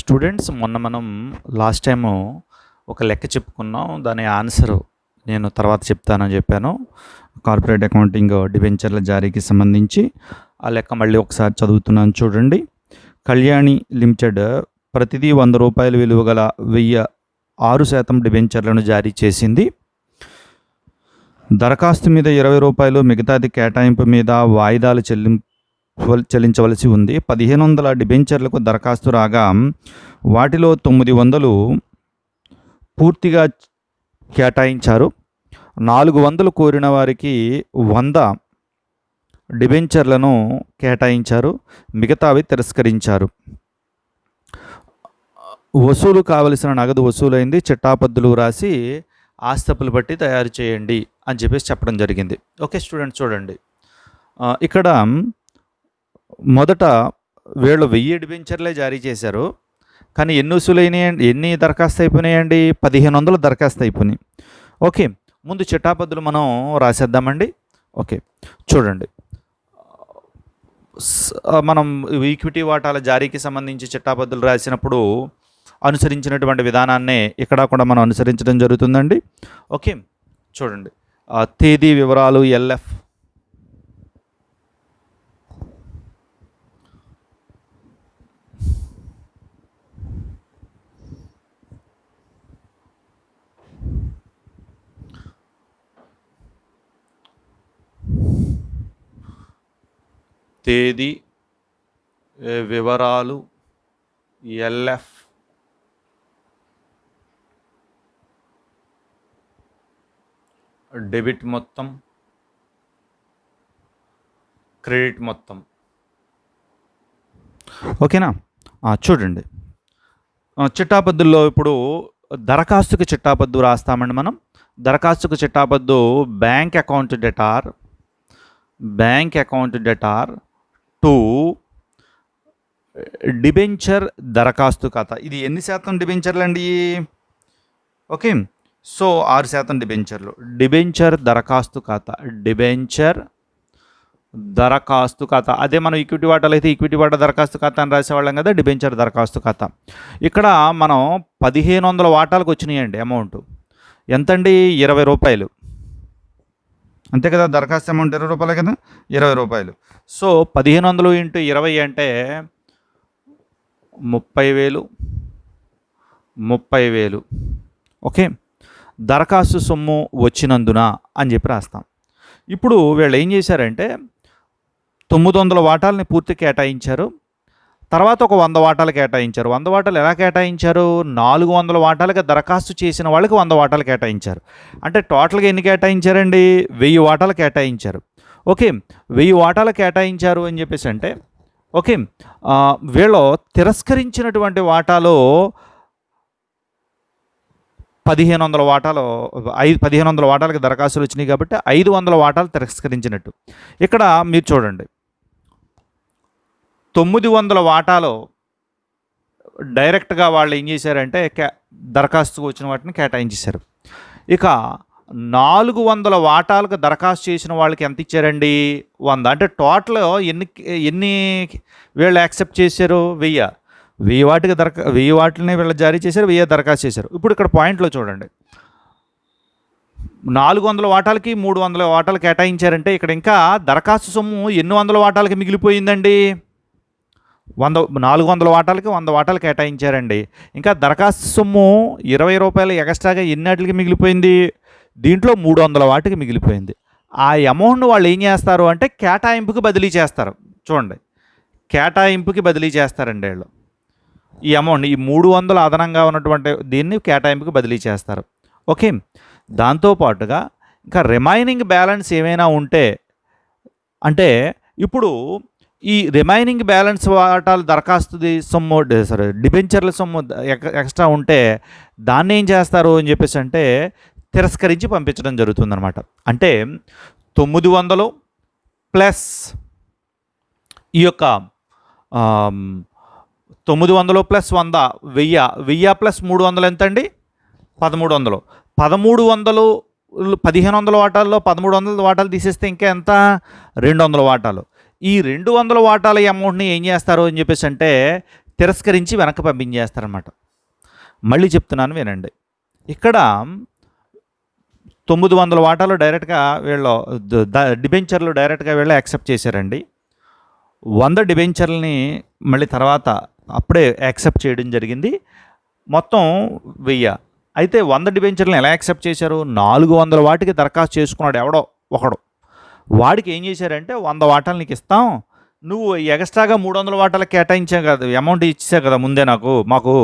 Students మొన్న మనం last time ఒక లెక్క చెప్పుకున్నాం. దాని ఆన్సరు నేను తర్వాత చెప్తానని చెప్పాను. కార్పొరేట్ అకౌంటింగ్ డిబెంచర్ల జారీకి సంబంధించి ఆ లెక్క మళ్ళీ ఒకసారి చదువుతున్నాను చూడండి. కళ్యాణి లిమిటెడ్ ప్రతిదీ ₹100 విలువ గల 6% డిబెంచర్లను జారీ చేసింది. దరఖాస్తు మీద ₹20, మిగతాది కేటాయింపు మీద వాయిదాలు చెల్లించవలసి ఉంది. 1500 డిబెంచర్లకు దరఖాస్తు రాగా వాటిలో 900 పూర్తిగా కేటాయించారు. 400 కోరిన వారికి 100 డిబెంచర్లను కేటాయించారు, మిగతావి తిరస్కరించారు. వసూలు కావలసిన నగదు వసూలైంది, చిట్టాపద్దులు రాసి ఆస్తపులు బట్టి తయారు చేయండి అని చెప్పేసి చెప్పడం జరిగింది. ఓకే స్టూడెంట్స్ చూడండి, ఇక్కడ మొదట వీళ్ళు 1000 డిబెంచర్లే జారీ చేశారు. కానీ ఎన్ని వసూలైనాయండి, ఎన్ని దరఖాస్తు అయిపోయినాయండి? 1500 దరఖాస్తు అయిపోయినాయి. ఓకే, ముందు చిట్టాపద్దులు మనం రాసేద్దామండి. ఓకే చూడండి, మనం ఈక్విటీ వాటాల జారీకి సంబంధించి చిట్టాపద్దులు రాసినప్పుడు అనుసరించినటువంటి విధానాన్నే ఇక్కడ కూడా మనం అనుసరించడం జరుగుతుందండి. ఓకే చూడండి, తేదీ వివరాలు ఎల్ఎఫ్, తేదీ వివరాలు ఎల్ఎఫ్, డెబిట్ మొత్తం, క్రెడిట్ మొత్తం. ఓకేనా? చూడండి, చిట్టాపద్దుల్లో ఇప్పుడు దరఖాస్తుకి చిట్టాపద్దు రాస్తామండి మనం. దరఖాస్తుకు చిట్టాపద్దు bank account debtor to debenture దరఖాస్తు ఖాతా. ఇది ఎన్ని శాతం డిబెంచర్లు అండి? ఓకే, సో 6% డిబెంచర్లు. డిబెంచర్ దరఖాస్తు ఖాతా అదే మనం ఈక్విటీ వాటాలు అయితే ఈక్విటీ వాటా దరఖాస్తు ఖాతా అని రాసేవాళ్ళం కదా, డిబెంచర్ దరఖాస్తు ఖాతా. ఇక్కడ మనం 1500 వాటాలకు వచ్చినాయండి. అమౌంట్ ఎంతండి? ₹20. అంతే కదా, దరఖాస్తు అమౌంట్ ₹20 కదా, ₹20. సో 1500 × 20 అంటే 30,000. ఓకే, దరఖాస్తు సొమ్ము వచ్చినందున అని చెప్పి రాస్తాం. ఇప్పుడు వీళ్ళు ఏం చేశారంటే 900 వాటాలని పూర్తి కేటాయించారు. తర్వాత ఒక 100 వాటాలు కేటాయించారు. 100 వాటాలు ఎలా కేటాయించారు? 400 వాటాలుగా దరఖాస్తు చేసిన వాళ్ళకి 100 వాటాలు కేటాయించారు. అంటే టోటల్గా ఎన్ని కేటాయించారండి? 1000 వాటాలు కేటాయించారు. ఓకే, 1000 వాటాలు కేటాయించారు అని చెప్పేసి అంటే ఓకే, వీళ్ళు తిరస్కరించినటువంటి వాటాలో 1500 వాటాలు 1500 వాటాలకి దరఖాస్తులు వచ్చినాయి కాబట్టి 500 వాటాలు తిరస్కరించినట్టు. ఇక్కడ మీరు చూడండి, 900 వాటాలు డైరెక్ట్గా వాళ్ళు ఏం చేశారంటే దరఖాస్తుకు వచ్చిన వాటిని కేటాయించేశారు. ఇక 400 వాటాలకు దరఖాస్తు చేసిన వాళ్ళకి ఎంత ఇచ్చారండి? 100. అంటే టోటల్ ఎన్ని వీళ్ళు యాక్సెప్ట్ చేశారు? 1000 వాటికి 1000 వాటిని వీళ్ళు జారీ చేశారు, 1000 దరఖాస్తు చేశారు. ఇప్పుడు ఇక్కడ పాయింట్లో చూడండి, 400 వాటాలకి 300 వాటాలు కేటాయించారంటే ఇక్కడ ఇంకా దరఖాస్తు సొమ్ము ఎన్ని 100 వాటాలకి మిగిలిపోయిందండి? 400 వాటాలకి 100 వాటాలు కేటాయించారండి. ఇంకా దరఖాస్తు సొమ్ము ₹20 ఎక్స్ట్రాగా ఎన్నిటికి మిగిలిపోయింది? దీంట్లో 300 వాటికి మిగిలిపోయింది. ఆ అమౌంట్ను వాళ్ళు ఏం చేస్తారు అంటే కేటాయింపుకి బదిలీ చేస్తారు. చూడండి, కేటాయింపుకి బదిలీ చేస్తారండి వీళ్ళు. ఈ అమౌంట్, ఈ 300 అదనంగా ఉన్నటువంటి దీన్ని కేటాయింపుకి బదిలీ చేస్తారు. ఓకే, దాంతోపాటుగా ఇంకా రిమైనింగ్ బ్యాలెన్స్ ఏమైనా ఉంటే, అంటే ఇప్పుడు ఈ రిమైనింగ్ బ్యాలెన్స్ వాటాలు దరఖాస్తు సొమ్ము డిబెంచర్ల సొమ్ము ఎక్స్ట్రా ఉంటే దాన్ని ఏం చేస్తారు అని చెప్పేసి అంటే తిరస్కరించి పంపించడం జరుగుతుందన్నమాట. అంటే 900 ప్లస్ ఈ యొక్క 900 ప్లస్ 100, 1000 ప్లస్ 300 ఎంత అండి? 1300. 1500 వాటాల్లో 1300 వాటాలు తీసేస్తే ఇంకా ఎంత? 200 వాటాలు. ఈ 200 వాటాల అమౌంట్ని ఏం చేస్తారు అని చెప్పేసి అంటే తిరస్కరించి వెనక్కి పంపించేస్తారనమాట. మళ్ళీ చెప్తున్నాను వినండి. ఇక్కడ 900 వాటాలు డైరెక్ట్గా వీళ్ళు డిబెంచర్లు డైరెక్ట్గా వీళ్ళు యాక్సెప్ట్ చేశారండి. 100 డిబెంచర్లని మళ్ళీ తర్వాత అప్పుడే యాక్సెప్ట్ చేయడం జరిగింది. మొత్తం 1000. అయితే 100 డిబెంచర్లను ఎలా యాక్సెప్ట్ చేశారు? 400 వాటికి దరఖాస్తు చేసుకున్నాడు ఎవడో ఒకడు. వాడికి ఏం చేశారంటే 100 వాటాలు నీకు ఇస్తాం, నువ్వు ఎక్స్ట్రాగా 300 వాటాలకు కేటాయించావు కదా, అమౌంట్ ఇచ్చావు కదా ముందే మాకు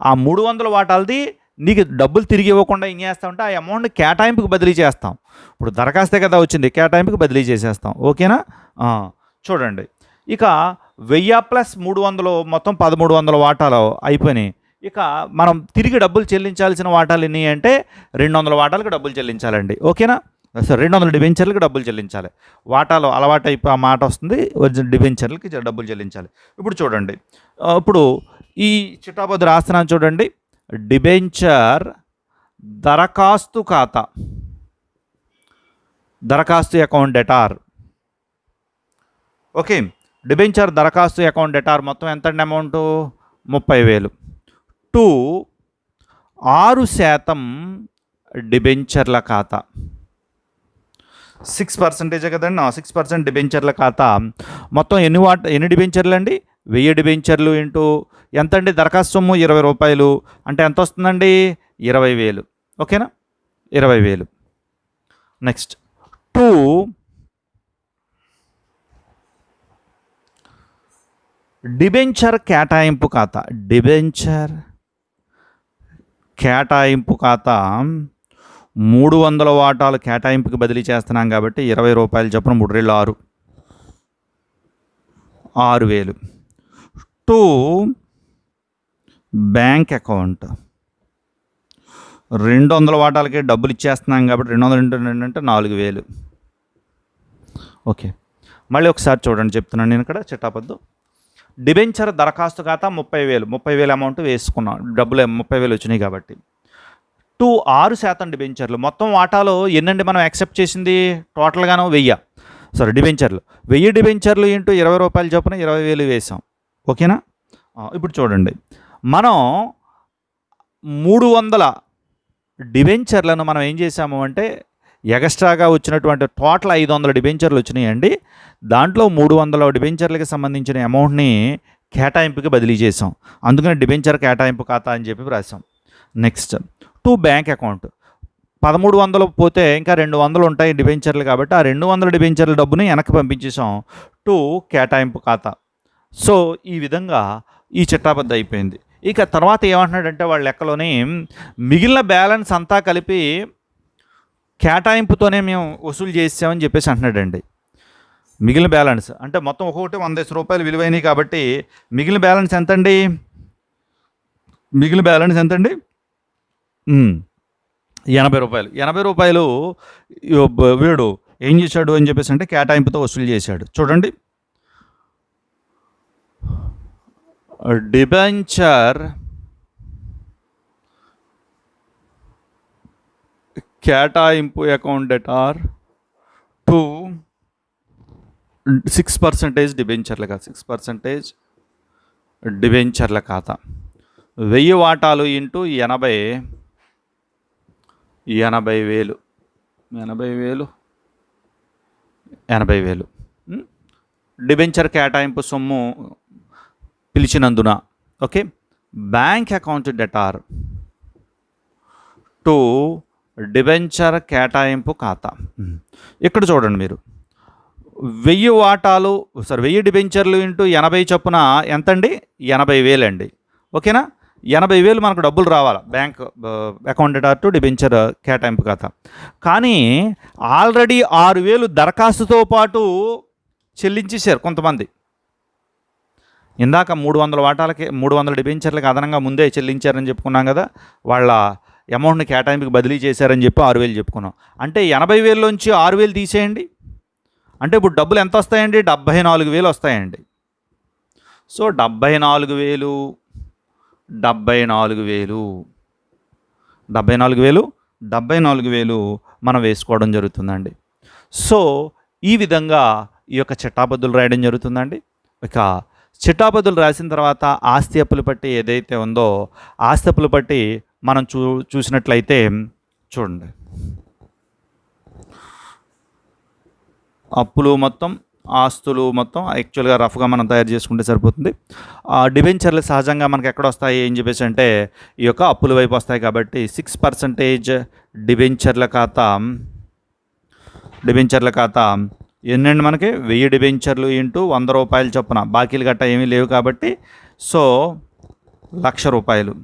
ఆ 300 వాటాలది నీకు డబ్బులు తిరిగి ఇవ్వకుండా ఏం చేస్తామంటే ఆ అమౌంట్ కేటాయింపుకి బదిలీ చేస్తాం. ఇప్పుడు దరఖాస్తే కదా వచ్చింది, కేటాయింపుకి బదిలీ చేసేస్తాం. ఓకేనా? చూడండి, ఇక 1000 + 300 మొత్తం 1300 వాటాలు అయిపోయినాయి. ఇక మనం తిరిగి డబ్బులు చెల్లించాల్సిన వాటాలు ఎన్ని అంటే 200 వాటాలకు డబ్బులు చెల్లించాలండి. ఓకేనా? సార్ 200 డిబెంచర్లకు డబ్బులు చెల్లించాలి. వాటాలు అలవాటు అయిపోయి ఆ మాట వస్తుంది, డిబెంచర్లకి డబ్బులు చెల్లించాలి. ఇప్పుడు చూడండి, ఇప్పుడు ఈ చిట్టాపద్దు రాస్తున్నాను చూడండి. డిబెంచర్ దరఖాస్తు ఖాతా, దరఖాస్తు అకౌంట్ డెటార్. ఓకే, డిబెంచర్ దరఖాస్తు అకౌంట్ డెటార్ మొత్తం ఎంతండి అమౌంట్? 30,000. 6% డిబెంచర్ల ఖాతా, 6% కదండి. 6% డిబెంచర్ల ఖాతా మొత్తం ఎన్ని డిబెంచర్లు అండి? 1000 డిబెంచర్లు ఇంటూ ఎంత అండి? దరఖాస్తు సొమ్ము 20 రూపాయలు అంటే ఎంత వస్తుందండి? 20,000. ఓకేనా? 20,000. నెక్స్ట్ 2 డిబెంచర్ కేటాయింపు ఖాతా. డిబెంచర్ కేటాయింపు ఖాతా 300 వాటాలు కేటాయింపుకి బదిలీ చేస్తున్నాం కాబట్టి 20 రూపాయలు చొప్పున 3 × 6 6,000. 2 బ్యాంక్ అకౌంట్, 200 వాటాలకి డబ్బులు ఇచ్చేస్తున్నాం కాబట్టి 200 × 2 అంటే 4,000. ఓకే, మళ్ళీ ఒకసారి చూడండి, చెప్తున్నాను నేను ఇక్కడ చిట్టాపద్దు. డిబెంచర్ దరఖాస్తు ఖాతా 30,000, 30,000 అమౌంట్ వేసుకున్నాం, డబ్బులు 30,000 వచ్చినాయి కాబట్టి. 6% డిబెంచర్లు మొత్తం వాటాలు ఎన్నండి మనం యాక్సెప్ట్ చేసింది? టోటల్గాను 1000. సారీ, డిబెంచర్లు 1000 డిబెంచర్లు ఇంటూ 20 రూపాయలు చొప్పున 20,000 వేసాం. ఓకేనా? ఇప్పుడు చూడండి, మనం 300 డిబెంచర్లను మనం ఏం చేసాము అంటే ఎక్స్ట్రాగా వచ్చినటువంటి టోటల్ 500 డిబెంచర్లు వచ్చినాయండి. దాంట్లో 300 డిబెంచర్లకి సంబంధించిన అమౌంట్ని కేటాయింపుకి బదిలీ చేసాం. అందుకని డిబెంచర్ కేటాయింపు ఖాతా అని చెప్పి రాసాం. నెక్స్ట్ 2 బ్యాంక్ అకౌంట్, 1300 పోతే ఇంకా 200 ఉంటాయి డిబెంచర్లు కాబట్టి ఆ 200 డిబెంచర్ల డబ్బుని వెనక్కి పంపించేసాం. 2 కేటాయింపు ఖాతా. సో ఈ విధంగా ఈ చిట్టాబద్ద అయిపోయింది. ఇక తర్వాత ఏమంటున్నాడంటే వాళ్ళ లెక్కలోని మిగిలిన బ్యాలెన్స్ అంతా కలిపి కేటాయింపుతోనే మేము వసూలు చేసామని చెప్పేసి అంటున్నాడండి. మిగిలిన బ్యాలెన్స్ అంటే మొత్తం ఒక్కొక్కటి 100 రూపాయలు విలువైనవి కాబట్టి మిగిలిన బ్యాలెన్స్ ఎంతండి? మిగిలిన బ్యాలెన్స్ ఎంతండి? 80 రూపాయలు. 80 రూపాయలు వీడు ఏం చేశాడు అని చెప్పేసి అంటే కేటాయింపుతో వసూలు చేశాడు. చూడండి, డిబెంచర్ కేటాయింపు అకౌంట్ డెటార్ 6% డిబెంచర్ల ఖాతా, 6% డిబెంచర్ల ఖాతా 1000 వాటాలు ఇంటూ 80,000 డిబెంచర్ కేటాయింపు సొమ్ము పిలిచినందున. Okay, bank account debtor 2 debenture కేటాయింపు ఖాతా. ఇక్కడ చూడండి మీరు 1000 వాటాలు 1000 డిబెంచర్లు ఇంటూ 80 చొప్పున ఎంతండి? 80,000 అండి. ఓకేనా? 80,000 మనకు డబ్బులు రావాలి బ్యాంక్ అకౌంట్ డెటార్ 2 డిబెంచర్ కేటాయింపు ఖాతా. కానీ ఆల్రెడీ 6,000 దరఖాస్తుతో పాటు చెల్లించేశారు కొంతమంది. ఇందాక 300 వాటాలకి 300 డిబెంచర్లకి అదనంగా ముందే చెల్లించారని చెప్పుకున్నాం కదా, వాళ్ళ అమౌంట్ని కేటాయింపుకి బదిలీ చేశారని చెప్పి 6,000 చెప్పుకున్నాం. అంటే 80,000లోంచి 6,000 తీసేయండి అంటే ఇప్పుడు డబ్బులు ఎంత వస్తాయండి? 74,000 వస్తాయండి. సో 74,000 మనం వేసుకోవడం జరుగుతుందండి. సో ఈ విధంగా ఈ యొక్క చిట్టాబద్దులు రాయడం జరుగుతుందండి. ఇక చిట్టాపద్దులు రాసిన తర్వాత ఆస్తి అప్పుల పట్టి ఏదైతే ఉందో ఆస్తి అప్పుల పట్టి మనం చూసినట్లయితే చూడండి, అప్పులు మొత్తం, ఆస్తులు మొత్తం యాక్చువల్గా రఫ్గా మనం తయారు చేసుకుంటే సరిపోతుంది. డిబెంచర్లు సహజంగా మనకి ఎక్కడ వస్తాయి ఏం చెప్పేసి అంటే ఈ యొక్క అప్పుల వైపు వస్తాయి. కాబట్టి 6% డిబెంచర్ల ఖాతా ఎన్నండి మనకి 1000 డిబెంచర్లు ఇంటూ 100 రూపాయలు చొప్పున, బాకీలు గట్ట ఏమీ లేవు కాబట్టి సో 1,00,000 రూపాయలు.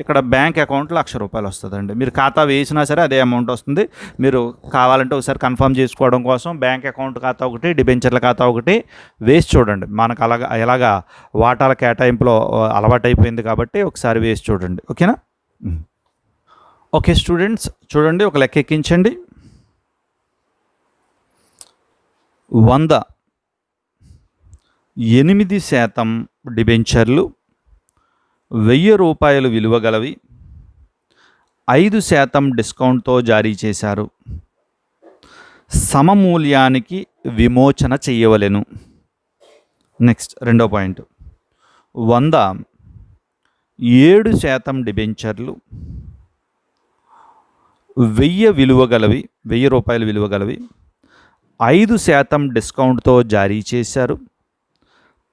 ఇక్కడ బ్యాంక్ అకౌంట్ 1,00,000 రూపాయలు వస్తుందండి. మీరు ఖాతా వేసినా సరే అదే అమౌంట్ వస్తుంది. మీరు కావాలంటే ఒకసారి కన్ఫర్మ్ చేసుకోవడం కోసం బ్యాంక్ అకౌంట్ ఖాతా ఒకటి, డిబెంచర్ల ఖాతా ఒకటి వేసి చూడండి. మనకు ఎలాగా వాటాల కేటాయింపులో అలవాటైపోయింది కాబట్టి ఒకసారి వేసి చూడండి. ఓకేనా? ఓకే స్టూడెంట్స్, చూడండి ఒక లెక్క ఎక్కించండి. 100 8% డిబెంచర్లు 1000 రూపాయలు విలువ గలవి 5% డిస్కౌంట్తో జారీ చేశారు. సమమూల్యానికి విమోచన చేయవలెను. నెక్స్ట్ రెండో పాయింట్, 100 7% డిబెంచర్లు 1000 విలువ గలవి 1000 రూపాయలు విలువ గలవి 5% డిస్కౌంట్తో జారీ చేశారు.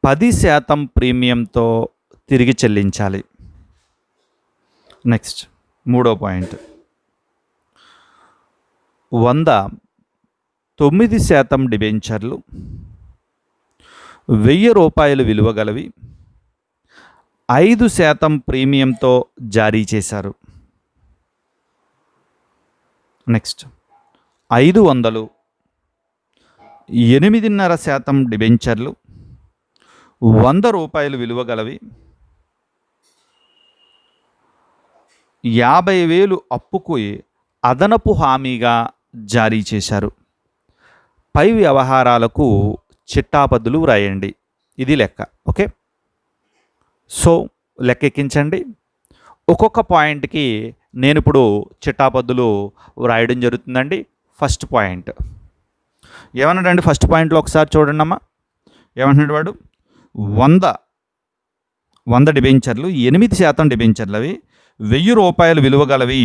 10% ప్రీమియంతో తిరిగి చెల్లించాలి. నెక్స్ట్ మూడో పాయింట్, 100 9% డిబెంచర్లు 1000 రూపాయలు విలువ గలవి 5% ప్రీమియంతో జారీ చేశారు. నెక్స్ట్ 500 8.5% డిబెంచర్లు 100 రూపాయలు విలువ గలవి 50,000 అప్పుకు అదనపు హామీగా జారీ చేశారు. పై వ్యవహారాలకు చిట్టాపద్దులు వ్రాయండి. ఇది లెక్క. ఓకే, సో లెక్క ఎక్కించండి. ఒక్కొక్క పాయింట్కి నేను ఇప్పుడు చిట్టాపద్దులు వ్రాయడం జరుగుతుందండి. First point ఏమన్నాడండి? ఫస్ట్ పాయింట్లో ఒకసారి చూడండి అమ్మా, ఏమంటున్నాడు వాడు? 100 డిబెంచర్లు 8% డిబెంచర్లు అవి 1000 రూపాయలు విలువ గలవి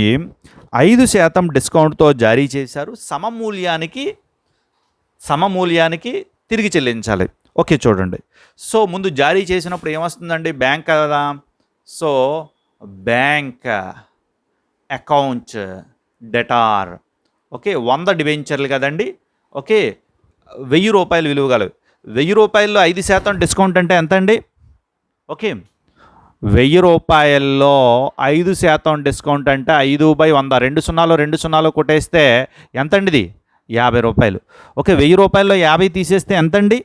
5% డిస్కౌంట్తో జారీ చేశారు. సమమూల్యానికి తిరిగి చెల్లించాలి. ఓకే చూడండి, సో ముందు జారీ చేసినప్పుడు ఏమొస్తుందండి? బ్యాంక్ కదా, so bank account debtor. Okay, 100 డిబెంచర్లు కదండి. ఓకే, 1000 రూపాయలు విలువ గలవి 1000 రూపాయల్లో 5% డిస్కౌంట్ అంటే ఎంత అండి? ఓకే, 1000 రూపాయల్లో 5% డిస్కౌంట్ అంటే 5/100, 2 సున్నాలు కొట్టేస్తే ఎంతండి? ఇది 50 రూపాయలు. ఓకే, 1000 రూపాయల్లో 50 తీసేస్తే ఎంతండి?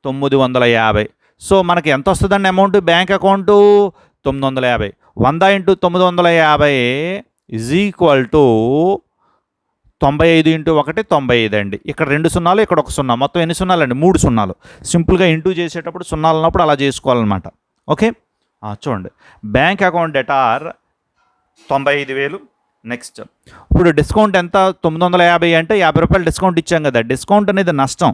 950. సో మనకి ఎంత వస్తుందండి amount? Bank account 950. 100 × 950 is equal to 95 × 1 95 అండి. ఇక్కడ 2 సున్నాలు, ఇక్కడ 1 సున్నా, మొత్తం ఎన్ని సున్నాలు అండి? 3 సున్నాలు. సింపుల్గా ఇంటూ చేసేటప్పుడు సున్నాలు ఉన్నప్పుడు అలా చేసుకోవాలన్నమాట. ఓకే, చూడండి, బ్యాంక్ అకౌంట్ డెటార్ 95,000. నెక్స్ట్ ఇప్పుడు డిస్కౌంట్ ఎంత? 950 అంటే 50 రూపాయలు డిస్కౌంట్ ఇచ్చాం కదా. డిస్కౌంట్ అనేది నష్టం.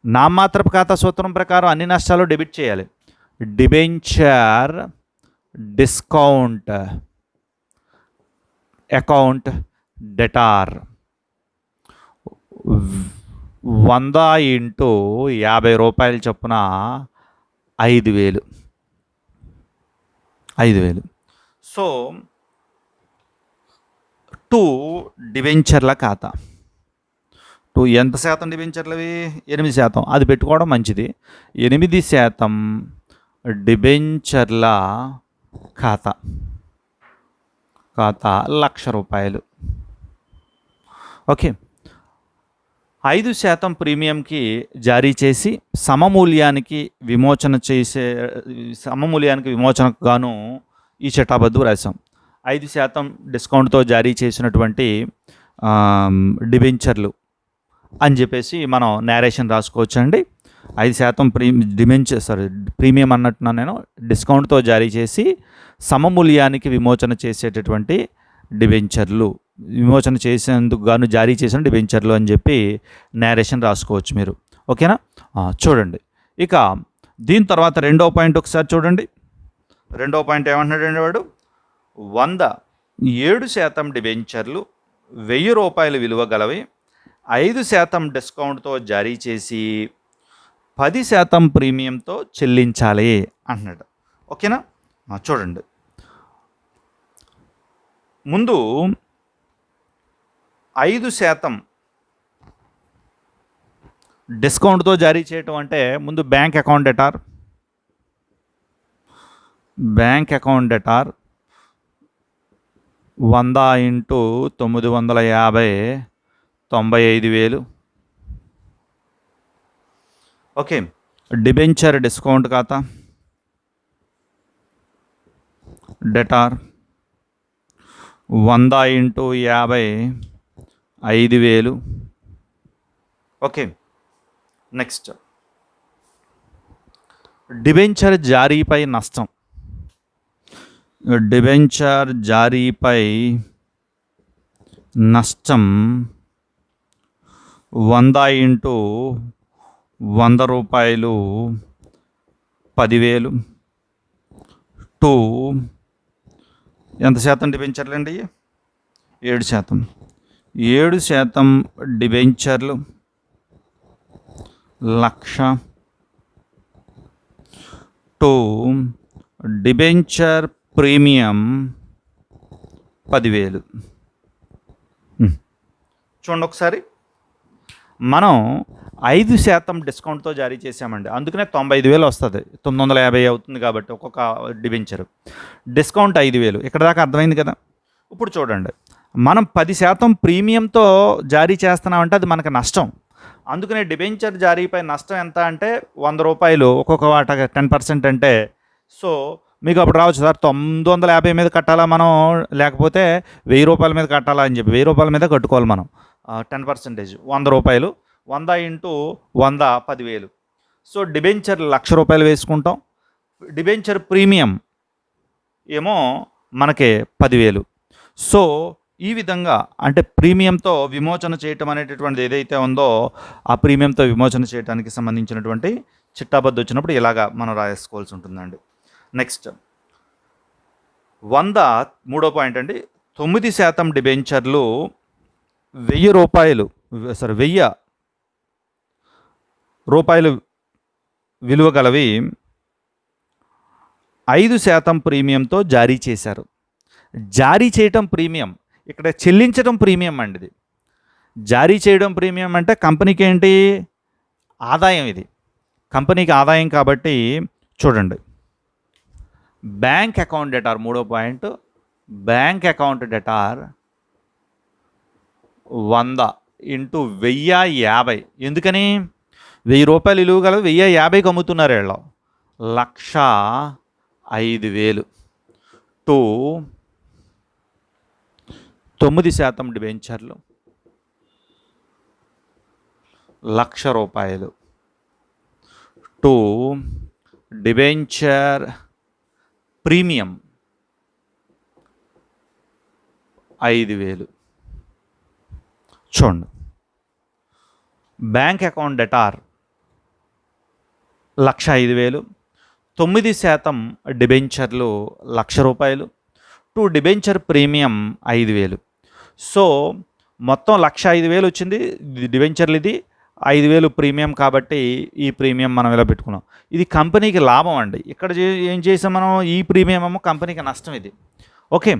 నామమాత్రపు ఖాతా సూత్రం ప్రకారం అన్ని నష్టాలు డెబిట్ చేయాలి. డిబెంచర్ డిస్కౌంట్ అకౌంట్ డెటార్ 100 × 50 రూపాయలు చొప్పున 5,000. సో 2 డిబెంచర్ల ఖాతా. 2 ఎంత శాతం డిబెంచర్లవి? 8%. అది పెట్టుకోవడం మంచిది. 8% డిబెంచర్ల ఖాతా 1,00,000 రూపాయలు. ఓకే, 5% ప్రీమియంకి జారీ చేసి సమమూల్యానికి విమోచనకు గాను ఈ చిట్టాపద్దు రాశాం. 5% డిస్కౌంట్తో జారీ చేసినటువంటి డిబెంచర్లు అని చెప్పేసి మనం నేరేషన్ రాసుకోవచ్చండి. 5% ప్రీమియం అన్నట్టున్నా నేను, డిస్కౌంట్తో జారీ చేసి సమమూల్యానికి విమోచన చేసేటటువంటి డిబెంచర్లు, విమోచన చేసేందుకు గాను జారీ చేసిన డిబెంచర్లు అని చెప్పి నేరేషన్ రాసుకోవచ్చు మీరు. ఓకేనా? చూడండి, ఇక దీని తర్వాత రెండో పాయింట్ ఒకసారి చూడండి. రెండో పాయింట్ ఏమంటున్నాడండి వాడు, 7% డిబెంచర్లు ₹1000 విలువ గలవి 5% డిస్కౌంట్తో జారీ చేసి 10% ప్రీమియంతో చెల్లించాలి అంటున్నాడు. ఓకేనా? చూడండి, ముందు 5% డిస్కౌంట్తో జారీ చేయటం అంటే ముందు bank account debtor 100 × 950 95,000. Okay, debenture discount ఖాతా డెటార్ 100 × 50 5,000. ఓకే, నెక్స్ట్ డిబెంచర్ జారీపై నష్టం. డిబెంచర్ జారీపై నష్టం 100 × ₹100 10,000 టు ఎంత శాతం డిబెంచర్లు అండి? 7%. 7% డిబెంచర్లు 1,00,000 టు డిబెంచర్ ప్రీమియం 10,000. చూడండి ఒకసారి, మనం 5% డిస్కౌంట్తో జారీ చేసామండి, అందుకనే 95,000 వస్తుంది. 950 అవుతుంది కాబట్టి ఒక్కొక్క డిబెంచర్. డిస్కౌంట్ 5,000. ఇక్కడ దాకా అర్థమైంది కదా? ఇప్పుడు చూడండి, మనం 10% ప్రీమియంతో జారీ చేస్తున్నామంటే అది మనకు నష్టం. అందుకనే డిబెంచర్ జారీపై నష్టం ఎంత అంటే ₹100 ఒక్కొక్క వాటా 10% అంటే. సో మీకు అప్పుడు రావచ్చు, సార్ 950 మీద కట్టాలా మనం, లేకపోతే ₹1000 మీద కట్టాలా అని చెప్పి. ₹1000 మీద కట్టుకోవాలి మనం 10%. ₹100 100 × 100 10,000. సో డిబెంచర్ ₹1,00,000 వేసుకుంటాం. డిబెంచర్ ప్రీమియం ఏమో మనకి 10,000. సో ఈ విధంగా అంటే ప్రీమియంతో విమోచన చేయటం అనేటటువంటిది ఏదైతే ఉందో ఆ ప్రీమియంతో విమోచన చేయడానికి సంబంధించినటువంటి చిట్టాబద్దు వచ్చినప్పుడు ఇలాగా మనం రాసుకోవాల్సి ఉంటుందండి. నెక్స్ట్ 100 మూడో పాయింట్ అండి, 9% డిబెంచర్లు ₹1,000 విలువ గలవి 5% ప్రీమియంతో జారీ చేశారు. జారీ చేయటం ప్రీమియం, ఇక్కడ చెల్లించడం ప్రీమియం అండి. ఇది జారీ చేయడం ప్రీమియం అంటే కంపెనీకి ఏంటి? ఆదాయం. ఇది కంపెనీకి ఆదాయం కాబట్టి చూడండి, బ్యాంక్ అకౌంట్ డెటార్ మూడో పాయింట్, బ్యాంక్ అకౌంట్ డెటార్ 100 × 1,050. ఎందుకని? ₹1,000 విలువ గల 1,050కి అమ్ముతున్నారు వీళ్ళు. 1,05,000 టు 9% డిబెంచర్లు ₹1,00,000 టు డిబెంచర్ ప్రీమియం 5,000. చూడండి, బ్యాంక్ అకౌంట్ డెటార్ 1,05,000, 9% డిబెంచర్లు ₹1,00,000 టు డిబెంచర్ ప్రీమియం 5,000. సో మొత్తం 1,05,000 వచ్చింది డిబెంచర్లు. ఇది 5,000 ప్రీమియం కాబట్టి ఈ ప్రీమియం మనం ఇలా పెట్టుకున్నాం. ఇది కంపెనీకి లాభం అండి. ఇక్కడ ఏం చేసాం మనం? ఈ ప్రీమియం ఏమో కంపెనీకి నష్టం. ఇది ఓకే.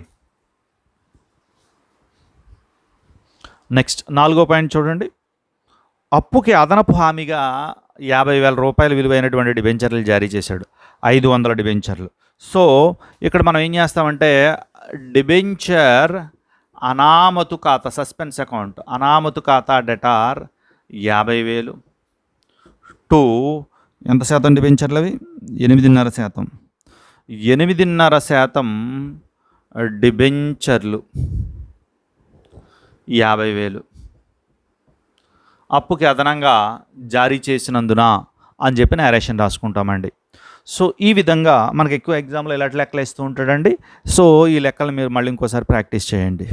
నెక్స్ట్ 4వ పాయింట్ చూడండి, అప్పుకి అదనపు హామీగా ₹50,000 విలువైనటువంటి డిబెంచర్లు జారీ చేశాడు, 500 డిబెంచర్లు. సో ఇక్కడ మనం ఏం చేస్తామంటే డిబెంచర్ అనామతు ఖాతా సస్పెన్స్ అకౌంట్ అనామతు ఖాతా డెటార్ 50,000 టు ఎంత శాతం డిబెంచర్లు అవి? 8.5%. 8.5% డిబెంచర్లు 50,000 అప్పుకి అదనంగా జారీ చేసినందున అని చెప్పి నేరేషన్ రాసుకుంటామండి. సో ఈ విధంగా మనకు ఎక్కువ ఎగ్జామ్లో ఇలాంటి లెక్కలు ఇస్తూ ఉంటాడండి. సో ఈ లెక్కలు మీరు మళ్ళీ ఇంకోసారి ప్రాక్టీస్ చేయండి.